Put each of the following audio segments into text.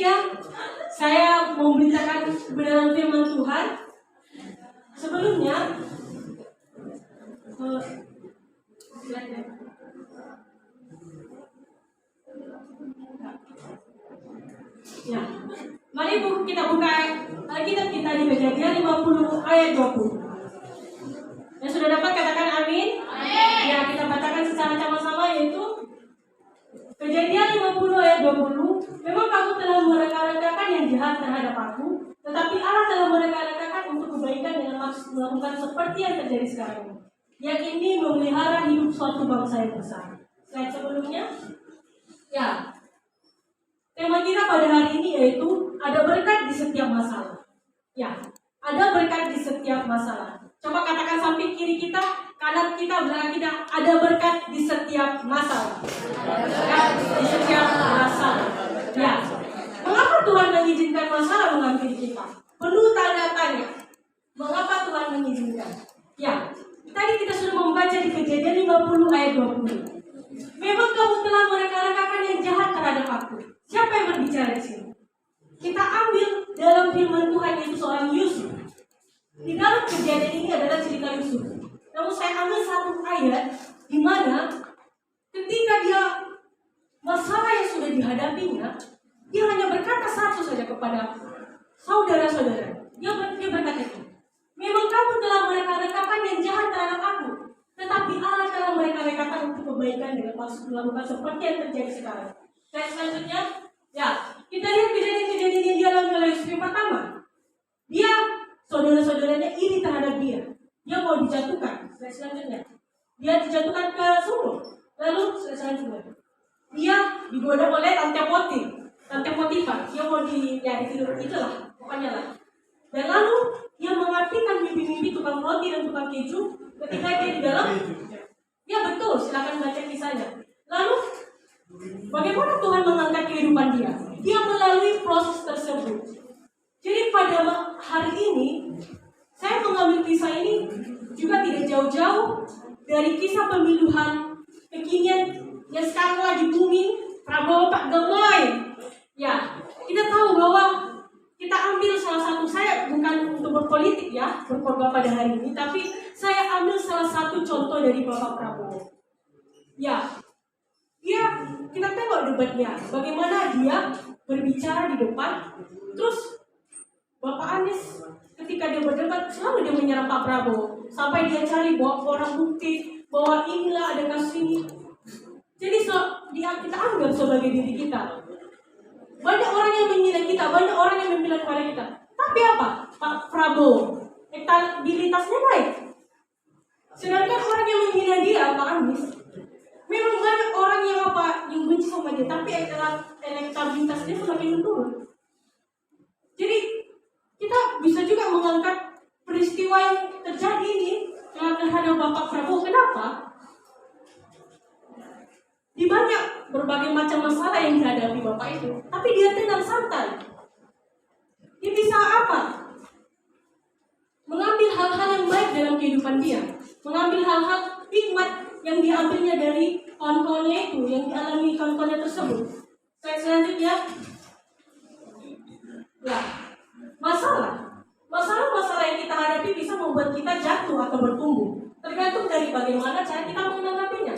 Selanjutnya, saya mau memberitakan kebenaran firman Tuhan. Sebelumnya, ya, mari kita buka Alkitab kita di Kejadian 50 ayat 20. Yang sudah dapat katakan amin. Amin. Ya, kita bacakan secara sama-sama, yaitu Kejadian 50 ayat 20. Memang kamu telah mereka-rekakan yang jahat terhadap aku, tetapi Allah telah mereka-rekakan untuk kebaikan dengan maksud melakukan seperti yang terjadi sekarang ini, yakni memelihara hidup suatu bangsa yang besar. Slide sebelumnya. Ya, tema kita pada hari ini yaitu ada berkat di setiap masalah. Ya, ada berkat di setiap masalah. Coba katakan samping kiri kita, kanan kita, belakang kita, ada berkat di setiap masalah. Berkat di setiap masalah. Ya, mengapa Tuhan mengizinkan masalah menghampiri kita? Penuh tanda tanya. Mengapa Tuhan mengizinkan? Ya, tadi kita sudah membaca di Kejadian 50 ayat 20. Memang kamu telah mereka-rekakan yang jahat terhadap aku. Siapa yang berbicara di sini? Kita ambil dalam firman Tuhan, yaitu seorang Yusuf. Di dalam kejadian ini adalah cerita Yusuf. Namun saya ambil satu ayat di mana ketika dia masalah yang sudah dihadapinya, dia hanya berkata satu saja kepada saudara-saudara. Dia berkata itu, memang kamu telah mereka-rekakan yang jahat terhadap aku, tetapi Allah telah mereka-rekakan untuk kebaikan dengan maksud melakukan seperti yang terjadi sekarang. Dan selanjutnya, ya, kita lihat kejadian-kejadian yang dialami oleh Yusuf. Yang pertama, dia, saudara-saudaranya iri terhadap dia. Dia mau dijatuhkan. Dan selanjutnya, dia dijatuhkan ke sumur. Lalu selanjutnya, dia digoda oleh Tante Potifar. Dia mau ditidur, itulah, pokoknya lah. Dan lalu dia mengartikan mimpi-mimpi tukang roti dan tukang keju ketika dia di dalam. Ya betul, silakan baca kisahnya. Lalu bagaimana Tuhan mengangkat kehidupan dia? Dia melalui proses tersebut. Jadi pada hari ini saya mengambil kisah ini juga tidak jauh-jauh dari kisah pemiluhan kekinian yang sekarang lagi booming, Prabowo Pak Gemoy. Ya, kita tahu bahwa kita ambil salah satu, saya bukan untuk berpolitik ya, berkorban pada hari ini, tapi saya ambil salah satu contoh dari Bapak Prabowo. Ya, kita tengok debatnya, bagaimana dia berbicara di depan. Terus Bapak Anies ketika dia berdebat selalu dia menyerang Pak Prabowo, sampai dia cari bawa orang bukti bahwa inilah ada kasus ini. Jadi kita anggap sebagai diri kita. Banyak orang yang menghina kita, banyak orang yang membilang kepada kita. Tapi apa? Pak Prabowo elektabilitasnya naik. Sedangkan orang yang menghina dia, Pak Anies, memang banyak orang yang benci sama dia, tapi elektabilitasnya semakin menurun. Jadi kita bisa juga mengangkat peristiwa yang terjadi ini terhadap Bapak Prabowo. Kenapa? Di banyak berbagai macam masalah yang dihadapi Bapak itu, tapi dia tenang santai. Dia bisa apa? Mengambil hal-hal yang baik dalam kehidupan dia, mengambil hal-hal hikmat yang diambilnya dari kawan-kawannya itu, yang dialami kawan-kawannya tersebut. Selanjutnya, ya, masalah yang kita hadapi bisa membuat kita jatuh atau bertumbuh. Tergantung dari bagaimana cara kita menanggapinya.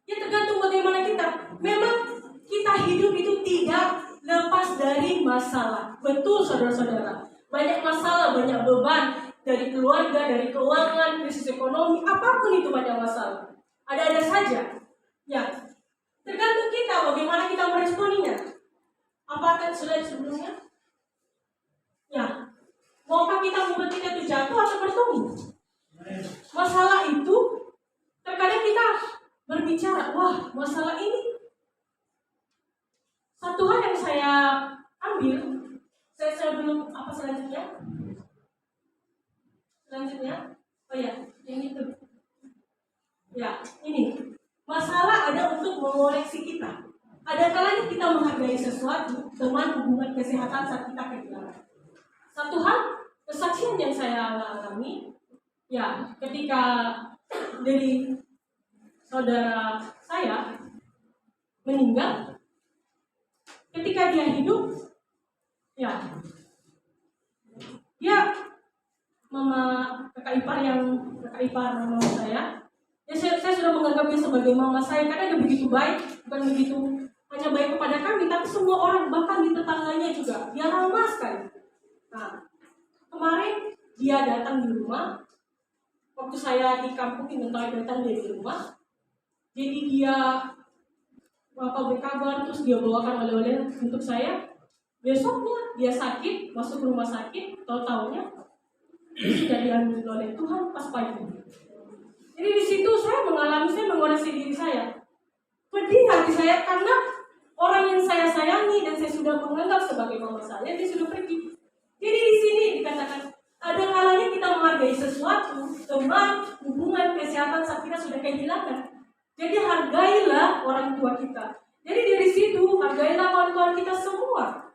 Ya tergantung bagaimana kita. Memang kita hidup itu tidak lepas dari masalah. Betul saudara-saudara. Banyak masalah, banyak beban dari keluarga, dari keuangan, krisis ekonomi, apapun itu banyak masalah. Ada-ada saja. Ya, tergantung kita bagaimana kita meresponinya. Apakah sudah sebelumnya? Ya, maukah kita membuat kita itu jatuh atau bertumbuh? Masalah itu terkadang kita berbicara, wah masalah ini. Satu hal yang saya ambil, saya sebelum apa selanjutnya? Oh ya, yang itu. Ya, ini. Masalah ada untuk mengoreksi kita. Ada kalanya kita menghargai sesuatu, teman, hubungan, kesehatan saat kita kehilangan. Satu hal, kesaksian yang saya alami, ya ketika dari saudara saya meninggal, ketika dia hidup, kakak ipar mama saya. Ya saya sudah menganggap dia sebagai mama saya karena dia begitu baik, bukan begitu hanya baik kepada kami, tapi semua orang bahkan di tetangganya juga dia ramah sekali. Nah, kemarin dia datang di rumah waktu saya di kampung, datang dia di rumah. Jadi dia berkabar, terus dia bawakan oleh-oleh untuk saya. Besoknya dia sakit, masuk rumah sakit, tahu-taunya sudah diambil oleh Tuhan pas pagi. Jadi di situ saya mengoreksi diri saya. Pedih hati saya karena orang yang saya sayangi dan saya sudah menganggap sebagai mama saya, dia sudah pergi. Jadi di sini dikatakan ada kalanya kita menghargai sesuatu, teman, hubungan, kesehatan saat kita sudah kehilangan. Jadi hargailah orang tua kita. Jadi dari situ hargailah kawan-kawan kita semua.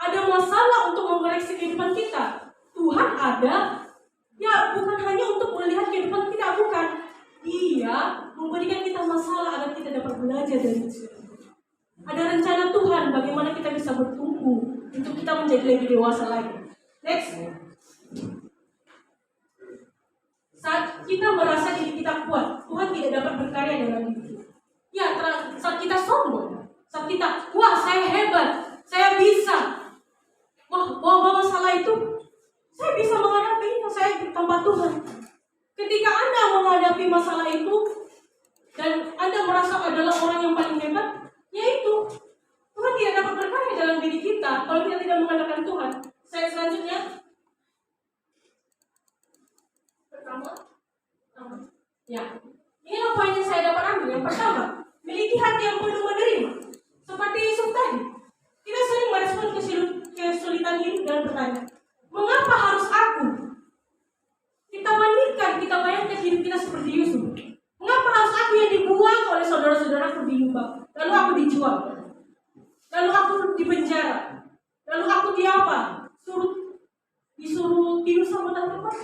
Ada masalah untuk mengoreksi kehidupan kita. Tuhan ada, ya bukan hanya untuk melihat kehidupan kita, bukan. Dia memberikan kita masalah agar kita dapat belajar dari itu. Ada rencana Tuhan bagaimana kita bisa bertumbuh untuk kita menjadi lebih dewasa lagi. Next. Saat kita merasa diri kita kuat, Tuhan tidak dapat berkarya dalam diri kita. Ya, saat kita sombong, saat kita, wah saya hebat, saya bisa. Wah masalah itu, saya bisa menghadapinya, saya tanpa Tuhan. Ketika Anda menghadapi masalah itu, dan Anda merasa adalah orang yang paling hebat, yaitu Tuhan tidak dapat berkarya dalam diri kita kalau kita tidak mengandalkan Tuhan. Saya selanjutnya. Pertama. Ya. Inilah poin yang saya dapat ambil. Yang pertama, miliki hati yang penuh menerima. Seperti Yusuf tadi. Kita sering merespon kesulitan hidup dengan bertanya, mengapa harus aku? Kita bandingkan, kita bayangkan hidup kita seperti Yusuf. Mengapa harus aku yang dibuang oleh saudara-saudaraku di lubang? Lalu aku dijual. Lalu aku dipenjara. Lalu aku diapa? Disuruh tidur sama teman-teman.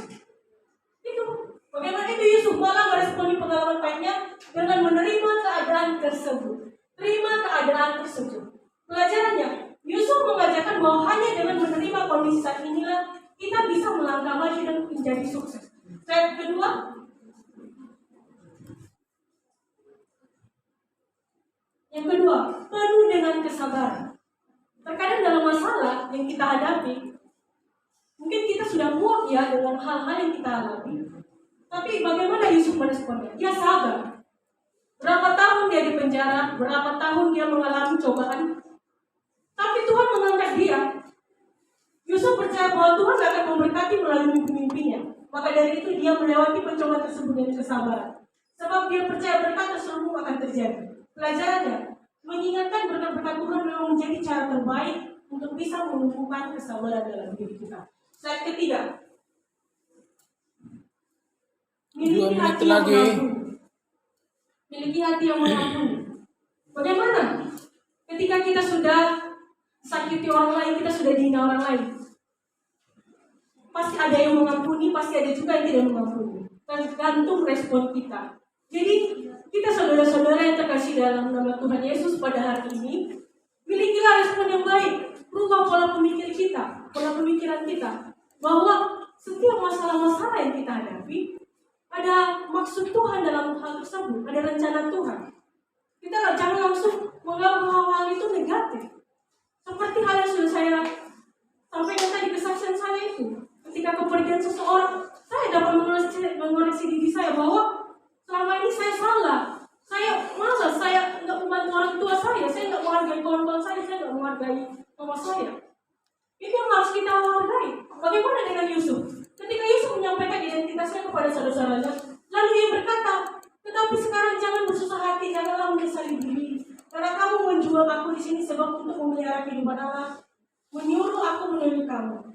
Itu. Bagaimana itu Yusuf malah meresponi pengalaman pahitnya dengan menerima keadaan tersebut. Terima keadaan tersebut. Pelajarannya, Yusuf mengajarkan bahwa hanya dengan menerima kondisi saat inilah kita bisa melangkah maju dan menjadi sukses. Slide kedua. Yang kedua, penuh dengan kesabaran. Terkadang dalam masalah yang kita hadapi, mungkin kita sudah muak ya dengan hal-hal yang kita alami. Tapi bagaimana Yusuf meresponnya? Dia sabar. Berapa tahun dia di penjara, berapa tahun dia mengalami cobaan, tapi Tuhan mengangkat dia. Yusuf percaya bahwa Tuhan akan memberkati melalui mimpi-mimpinya. Maka dari itu dia melewati pencobaan tersebut dengan kesabaran. Sebab dia percaya berkat tersebut akan terjadi. Pelajarannya, mengingatkan berkat-berkat Tuhan memang menjadi cara terbaik untuk bisa menumbuhkan kesabaran dalam diri kita. Slide ketiga. Miliki hati yang mengampuni. Miliki hati yang mengampuni. Bagaimana? Ketika kita sudah sakiti orang lain, kita sudah dihina orang lain, pasti ada yang mengampuni, pasti ada juga yang tidak mengampuni. Tergantung respon kita. Jadi kita saudara-saudara yang terkasih dalam nama Tuhan Yesus pada hari ini, milikilah respon yang baik. Rubah pola pemikir kita, pola pemikiran kita, bahwa setiap masalah-masalah yang kita hadapi ada maksud Tuhan dalam hal tersebut, ada rencana Tuhan. Kita jangan langsung menganggap hal-hal itu negatif. Seperti hal yang sudah saya sampaikan tadi, kesaksian saya itu. Ketika kepergian seseorang, saya dapat mengoreksi diri saya bahwa selama ini saya salah. Saya malas, saya nggak membantu orang tua saya nggak menghargai kawan-kawan saya nggak menghargai mama saya. Itu yang harus kita hargai. Bagaimana dengan Yusuf? Ketika Yusuf menyampaikan identitasnya kepada saudara-saudaranya, lalu ia berkata, tetapi sekarang jangan bersusah hati, janganlah menyesali diri. Karena kamu menjual aku di sini sebab untuk memelihara kehidupan Allah, menyuruh aku menemui kamu.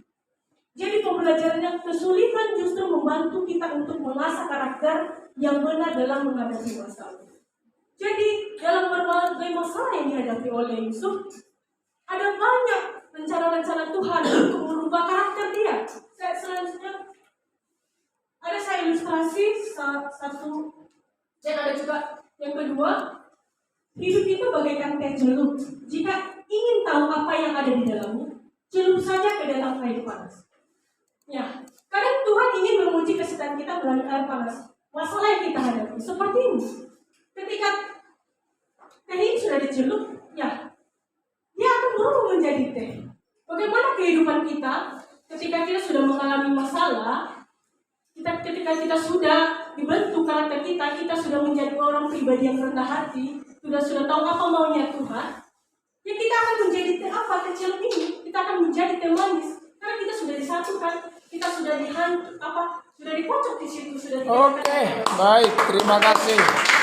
Jadi pembelajarannya, kesulitan justru membantu kita untuk mengasah karakter yang benar dalam menghadapi masalah. Jadi dalam berbagai masalah yang dihadapi oleh Yusuf, ada banyak rencana-rencana Tuhan untuk merubah karakter dia. Selanjutnya ada saya ilustrasi satu, dan ada juga yang kedua. Hidup itu bagaikan teh celup. Jika ingin tahu apa yang ada di dalamnya, celup saja ke dalam air panas. Ya, Kadang Tuhan ingin menguji kesetiaan kita melalui air panas. Masalah yang kita hadapi seperti ini. Ketika teh ini sudah dicelup, ya, dia akan berubah menjadi teh. Bagaimana kehidupan kita ketika kita sudah mengalami masalah, ketika kita sudah dibentuk karakter kita sudah menjadi orang pribadi yang rendah hati, sudah tahu apa maunya Tuhan, ya kita akan menjadi teh apa kecil ini, kita akan menjadi teh manis karena kita sudah disatukan, kita sudah sudah dikocok di situ, sudah. Oke, baik, terima kasih.